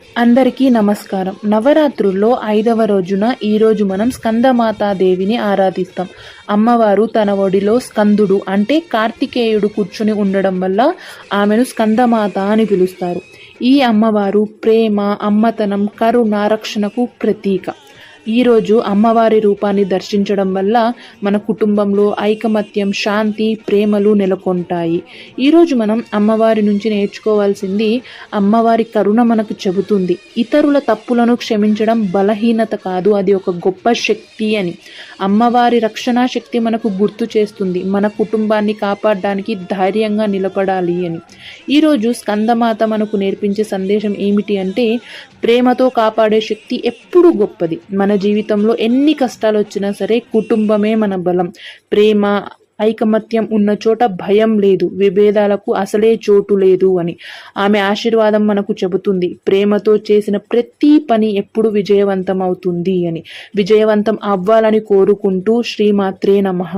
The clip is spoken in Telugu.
అందరికీ నమస్కారం. నవరాత్రుల్లో 5వ రోజున ఈరోజు మనం స్కందమాతాదేవిని ఆరాధిస్తాం. అమ్మవారు తన ఒడిలో స్కందుడు అంటే కార్తికేయుడు కూర్చుని ఉండడం వల్ల ఆమెను స్కందమాత అని పిలుస్తారు. ఈ అమ్మవారు ప్రేమ, అమ్మతనం, కరుణ, రక్షణకు ప్రతీక. ఈరోజు అమ్మవారి రూపాన్ని దర్శించడం వల్ల మన కుటుంబంలో ఐకమత్యం, శాంతి, ప్రేమలు నెలకొంటాయి. ఈరోజు మనం అమ్మవారి నుంచి నేర్చుకోవాల్సింది, అమ్మవారి కరుణ మనకు చెబుతుంది ఇతరుల తప్పులను క్షమించడం బలహీనత కాదు, అది ఒక గొప్ప శక్తి అని. అమ్మవారి రక్షణ శక్తి మనకు గుర్తు చేస్తుంది మన కుటుంబాన్ని కాపాడడానికి ధైర్యంగా నిలబడాలి అని. ఈరోజు స్కందమాత మనకు నేర్పించే సందేశం ఏమిటి అంటే, ప్రేమతో కాపాడే శక్తి ఎప్పుడూ గొప్పది. మన జీవితంలో ఎన్ని కష్టాలు వచ్చినా సరే కుటుంబమే మన బలం. ప్రేమ, ఐకమత్యం ఉన్న చోట భయం లేదు, విభేదాలకు అసలే చోటు లేదు అని ఆమె ఆశీర్వాదం మనకు చెబుతుంది. ప్రేమతో చేసిన ప్రతి పని ఎప్పుడు విజయవంతం అవుతుంది అని. విజయవంతం అవ్వాలని కోరుకుంటూ శ్రీమాత్రే నమః.